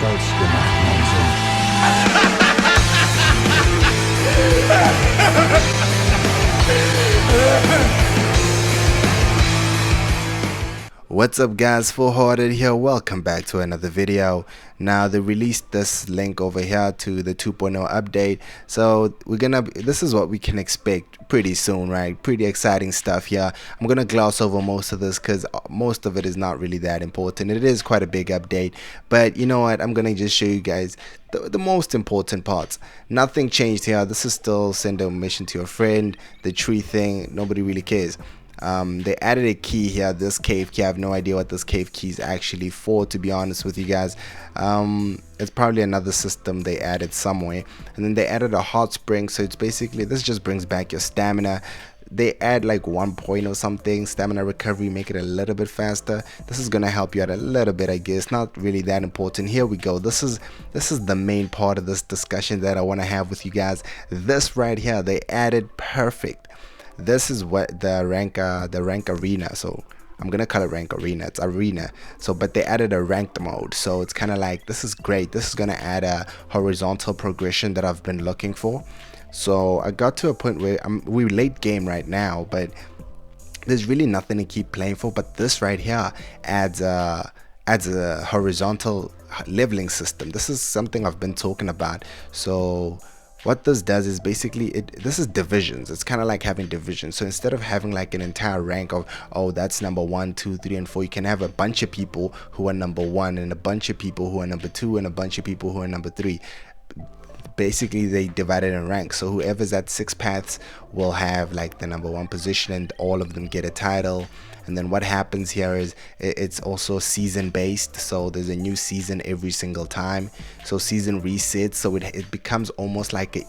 stolz gemacht, mein Sohn. What's up guys, Full Hearted here. Welcome back to another video. Now they released this link over here to the 2.0 update, so this is what we can expect pretty soon, right? Pretty exciting stuff here. I'm gonna gloss over most of this because most of it is not really that important. It is quite a big update, but you know what, I'm gonna just show you guys the most important parts. Nothing changed here. This is still send a mission to your friend, the tree thing, nobody really cares. They added a key here, this cave key. I have no idea what this cave key is actually for, to be honest with you guys. It's probably another system they added somewhere. And then they added a hot spring, so it's basically, this just brings back your stamina. They add like 1 point or something, stamina recovery, make it a little bit faster. This is gonna help you out a little bit, I guess. Not really that important. Here we go. This is the main part of this discussion that I want to have with you guys. This right here, they added perfect. This is what the rank arena, so I'm gonna call it rank arena. It's arena. So but they added a ranked mode, so it's kind of like, this is great. This is gonna add a horizontal progression that I've been looking for. So I got to a point where we're late game right now, but there's really nothing to keep playing for. But this right here adds a horizontal leveling system. This is something I've been talking about. So what this does is basically, this is divisions. It's kind of like having divisions. So instead of having like an entire rank of, oh, that's number 1, 2, 3, and 4, you can have a bunch of people who are number 1 and a bunch of people who are number 2 and a bunch of people who are number 3. Basically they divided in ranks, so whoever's at 6 paths will have like the number 1 position, and all of them get a title. And then what happens here is it's also season based, so there's a new season every single time. So season resets, so it becomes almost like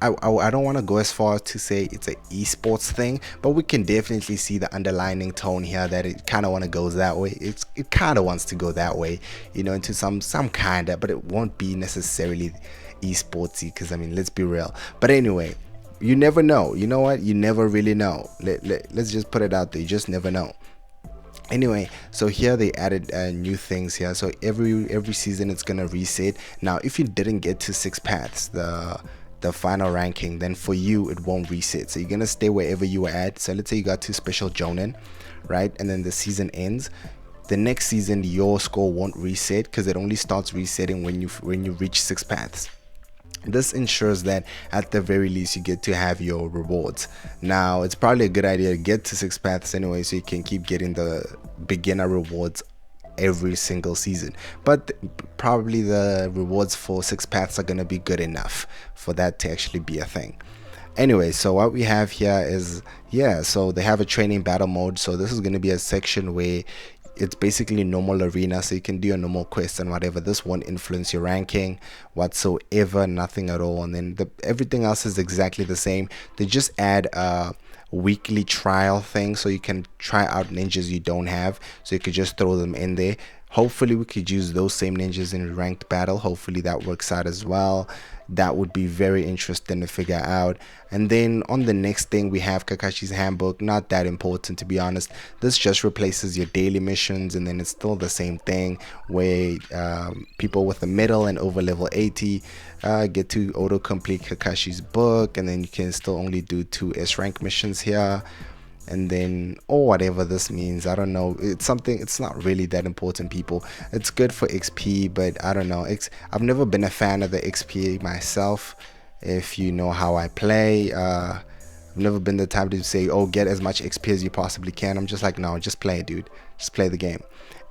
I don't want to go as far as to say it's an esports thing, but we can definitely see the underlining tone here that it kind of want to go that way. It kind of wants to go that way, you know, into some kind of, but it won't be necessarily esportsy, because I mean, let's be real. But anyway, you never know. You know what, you never really know. Let's just put it out there, you just never know. Anyway, so here they added new things here. So every season it's gonna reset. Now if you didn't get to 6 paths, the final ranking, then for you it won't reset, so you're gonna stay wherever you were at. So let's say you got to special jonin, right, and then the season ends. The next season your score won't reset, because it only starts resetting when you reach 6 paths. This ensures that at the very least you get to have your rewards. Now it's probably a good idea to get to 6 paths anyway, so you can keep getting the beginner rewards every single season. But probably the rewards for 6 paths are going to be good enough for that to actually be a thing. Anyway, so what we have here is, yeah, so they have a training battle mode. So this is going to be a section where it's basically normal arena, so you can do your normal quests and whatever. This won't influence your ranking whatsoever, nothing at all. And then everything else is exactly the same. They just add a weekly trial thing, so you can try out ninjas you don't have, so you could just throw them in there. Hopefully we could use those same ninjas in ranked battle. Hopefully that works out as well. That would be very interesting to figure out. And then on the next thing we have Kakashi's Handbook. Not that important, to be honest. This just replaces your daily missions, and then it's still the same thing where people with a middle and over level 80 get to auto complete Kakashi's book, and then you can still only do 2 S rank missions here. And then, or whatever this means, I don't know. It's something, it's not really that important, people. It's good for XP, but I don't know. I've never been a fan of the XP myself, if you know how I play. I've never been the type to say, oh, get as much XP as you possibly can. I'm just like, no, just play it, dude. Just play the game.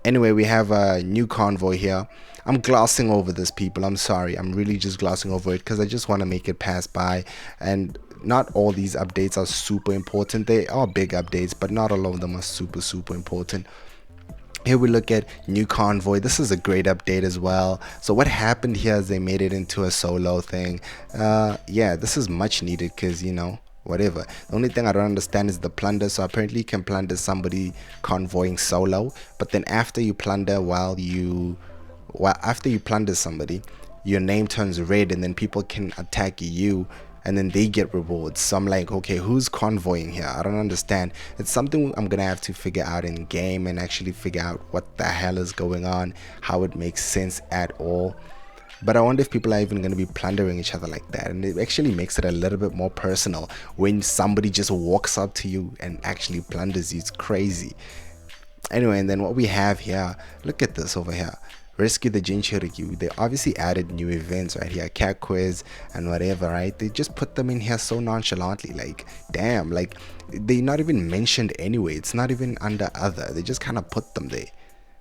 Anyway, we have a new convoy here. I'm glossing over this, people. I'm sorry. I'm really just glossing over it because I just want to make it pass by. And not all these updates are super important. They are big updates, but not all of them are super important. Here we look at new convoy. This is a great update as well. So what happened here is they made it into a solo thing. Yeah, this is much needed, because, you know, whatever. The only thing I don't understand is the plunder. So apparently you can plunder somebody convoying solo, but then after you plunder after you plunder somebody, your name turns red, and then people can attack you and then they get rewards. So I'm like, okay, who's convoying here? I don't understand. It's something I'm gonna have to figure out in game and actually figure out what the hell is going on, how it makes sense at all. But I wonder if people are even going to be plundering each other like that. And it actually makes it a little bit more personal when somebody just walks up to you and actually plunders you. It's crazy. Anyway, and then what we have here, look at this over here. Rescue the Jinchurikyu. They obviously added new events right here, cat quiz and whatever, right? They just put them in here so nonchalantly, like damn, like they're not even mentioned anyway. It's not even under other. They just kind of put them there,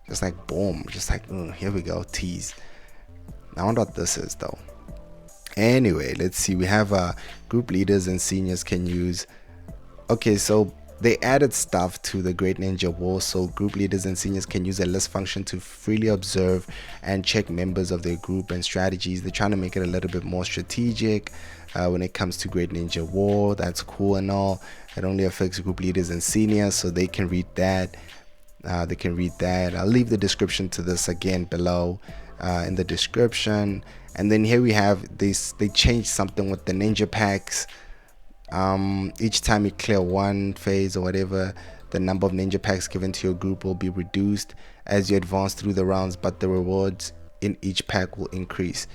just like boom, just like here we go, tease. I wonder what this is though. Anyway, let's see. We have group leaders and seniors can use. Okay, so they added stuff to the Great Ninja War, so group leaders and seniors can use a list function to freely observe and check members of their group and strategies. They're trying to make it a little bit more strategic when it comes to Great Ninja War. That's cool and all. It only affects group leaders and seniors, so they can read that. I'll leave the description to this again below in the description. And then here we have this, they changed something with the ninja packs. Each time you clear one phase or whatever, the number of ninja packs given to your group will be reduced as you advance through the rounds, but the rewards in each pack will increase.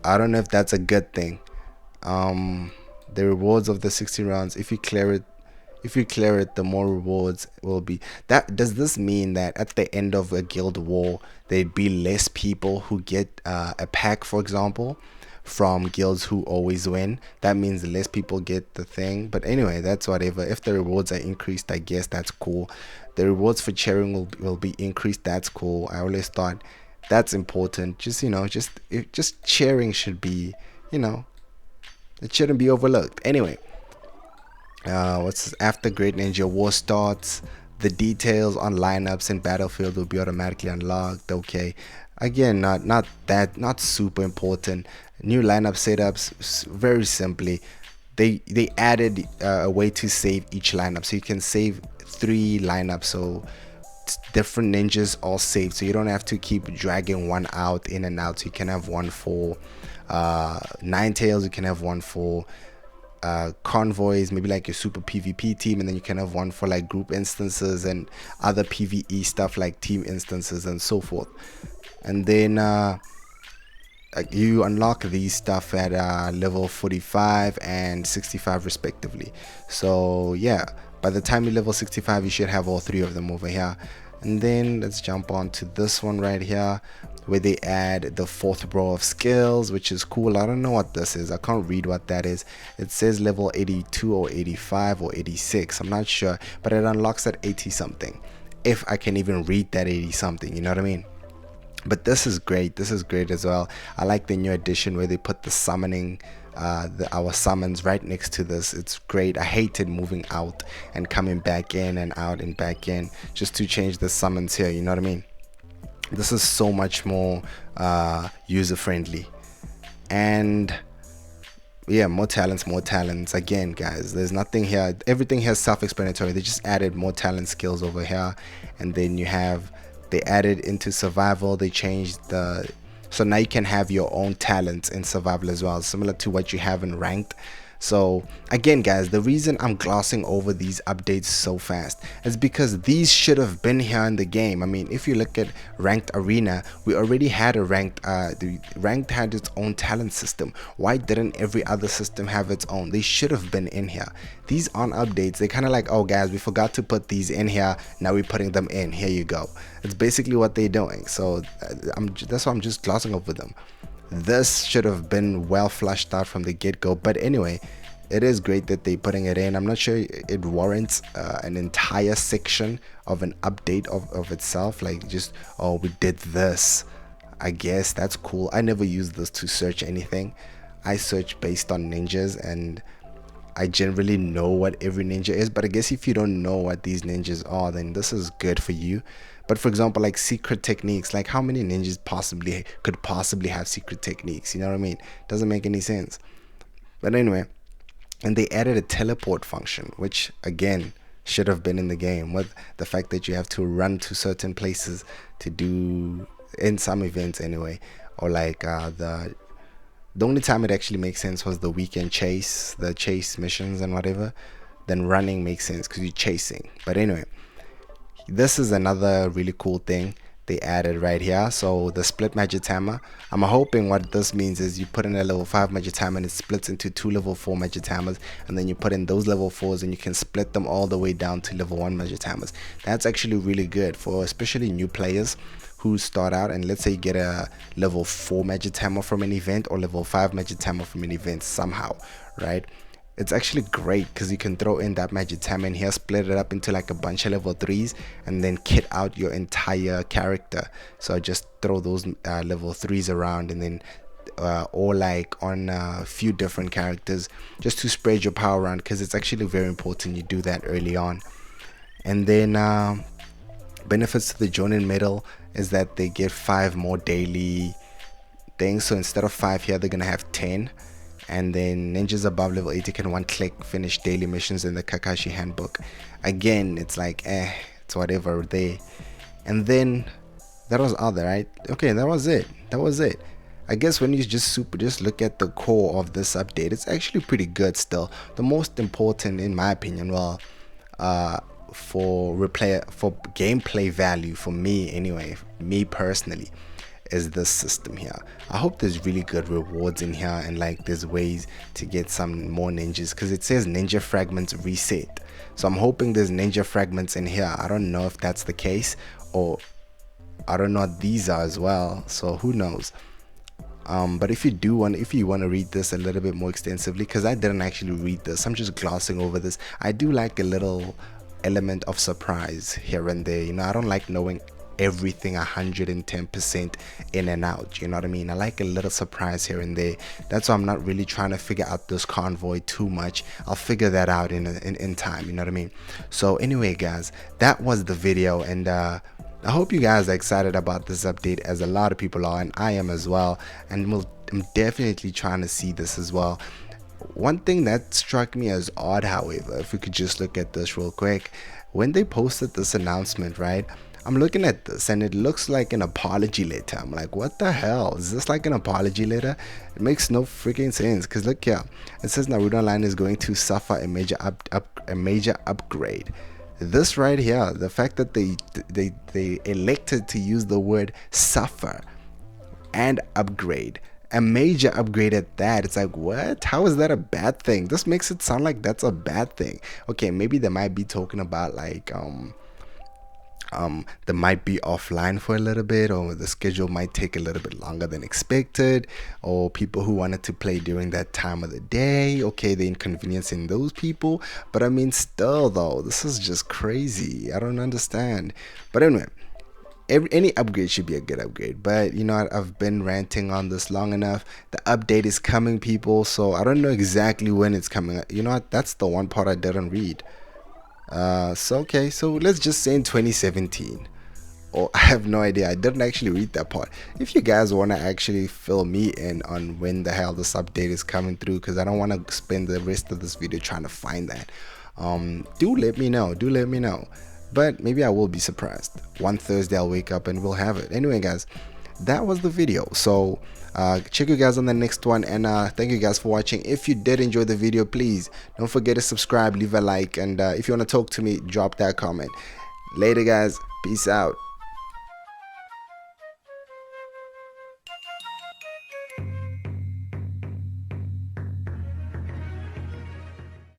I don't know if that's a good thing. The rewards of the 60 rounds, if you clear it, the more rewards will be. That does this mean that at the end of a guild war there'd be less people who get a pack, for example, from guilds who always win? That means less people get the thing. But anyway, that's whatever. If the rewards are increased, I guess that's cool. The rewards for cheering will be increased. That's cool. I always thought that's important. Just just cheering should be, it shouldn't be overlooked. Anyway, after Great Ninja War starts, the details on lineups and battlefield will be automatically unlocked. Okay, again, not super important. New lineup setups, very simply, they added a way to save each lineup, so you can save 3 lineups, so different ninjas all saved, so you don't have to keep dragging one out in and out. So you can have one for Nine Tails, you can have one for convoys, maybe like your super PvP team, and then you can have one for like group instances and other PvE stuff like team instances and so forth. And then you unlock these stuff at level 45 and 65 respectively. So yeah, by the time you level 65 you should have all 3 of them over here. And then let's jump on to this one right here, where they add the 4th row of skills, which is cool. I don't know what this is. I can't read what that is. It says level 82 or 85 or 86. I'm not sure, but it unlocks at 80 something. If I can even read that 80 something, you know what I mean? But this is great. This is great as well. I like the new addition where they put the summoning, our summons right next to this. It's great. I hated moving out and coming back in and out and back in just to change the summons here, you know what I mean? This is so much more user friendly. And yeah, more talents again, guys. There's nothing here, everything here is self-explanatory. They just added more talent skills over here. And then you have, they added into survival, they changed the, so now you can have your own talents in survival as well, similar to what you have in ranked. So again, guys, the reason I'm glossing over these updates so fast is because these should have been here in the game. I mean, if you look at ranked arena, we already had a ranked, the ranked had its own talent system. Why didn't every other system have its own? They should have been in here. These aren't updates. They're kind of like, oh guys, we forgot to put these in here, now we're putting them in, here you go. It's basically what they're doing. So that's why I'm just glossing over them. This should have been well flushed out from the get-go. But anyway, it is great that they're putting it in. I'm not sure it warrants an entire section of an update of itself, like just, oh, we did this. I guess that's cool. I never use this to search anything. I search based on ninjas, and I generally know what every ninja is. But I guess if you don't know what these ninjas are, then this is good for you. But for example, like secret techniques, like how many ninjas could possibly have secret techniques? You know what I mean? Doesn't make any sense. But anyway, and they added a teleport function, which again should have been in the game, with the fact that you have to run to certain places to do, in some events anyway, or like The only time it actually makes sense was the weekend chase, the chase missions and whatever. Then running makes sense because you're chasing. But anyway, this is another really cool thing they added right here. So the split Magatama, I'm hoping what this means is you put in a level 5 Magatama and it splits into 2 level 4 Magatamas, and then you put in those level 4s and you can split them all the way down to level 1 Magatamas. That's actually really good for especially new players who start out, and let's say you get a level 4 Magatama from an event or level 5 Magatama from an event somehow, right? It's actually great because you can throw in that Magatama in here, split it up into like a bunch of level 3s, and then kit out your entire character. So just throw those level 3s around, and then or like on a few different characters, just to spread your power around, because it's actually very important you do that early on. And then benefits to the Jonin medal is that they get 5 more daily things. So instead of 5 here, they're gonna have 10. And then ninjas above level 80 can one click finish daily missions in the Kakashi Handbook. Again, it's like it's whatever there. And then that was other, right? Okay, that was it. I guess when you just look at the core of this update, it's actually pretty good still. The most important, in my opinion, well, for gameplay value, for me anyway, me personally, is this system here. I hope there's really good rewards in here, and like there's ways to get some more ninjas, because it says ninja fragments reset. So I'm hoping there's ninja fragments in here. I don't know if that's the case, or I don't know what these are as well, so who knows. But if you want to read this a little bit more extensively, because I didn't actually read this, I'm just glossing over this. I do like a little element of surprise here and there. You know, I don't like knowing everything 110% in and out, you know what I mean? I like a little surprise here and there. That's why I'm not really trying to figure out this convoy too much. I'll figure that out in time, you know what I mean? So anyway guys, that was the video, and I hope you guys are excited about this update, as a lot of people are, and I am as well, and I'm definitely trying to see this as well. One thing that struck me as odd, however, if we could just look at this real quick, when they posted this announcement, right, I'm looking at this and it looks like an apology letter. I'm like, what the hell? Is this like an apology letter? It makes no freaking sense, because look here, it says Naruto Online is going to suffer a major upgrade. This right here, the fact that they elected to use the word suffer and upgrade, a major upgrade at that, it's like, what? How is that a bad thing? This makes it sound like that's a bad thing. Okay, maybe they might be talking about like they might be offline for a little bit, or the schedule might take a little bit longer than expected, or people who wanted to play during that time of the day, okay, they're inconveniencing those people. But I mean, still though, this is just crazy. I don't understand. But anyway, any upgrade should be a good upgrade. But you know what, I've been ranting on this long enough. The update is coming, people, so I don't know exactly when it's coming. You know what, that's the one part I didn't read. So okay, so let's just say in 2017, or I have no idea, I didn't actually read that part. If you guys want to actually fill me in on when the hell this update is coming through, because I don't want to spend the rest of this video trying to find that, do let me know. But maybe I will be surprised. One Thursday I'll wake up and we'll have it. Anyway guys, that was the video. So check you guys on the next one, and thank you guys for watching. If you did enjoy the video, please don't forget to subscribe, leave a like, and if you want to talk to me, drop that comment. Later guys, peace out.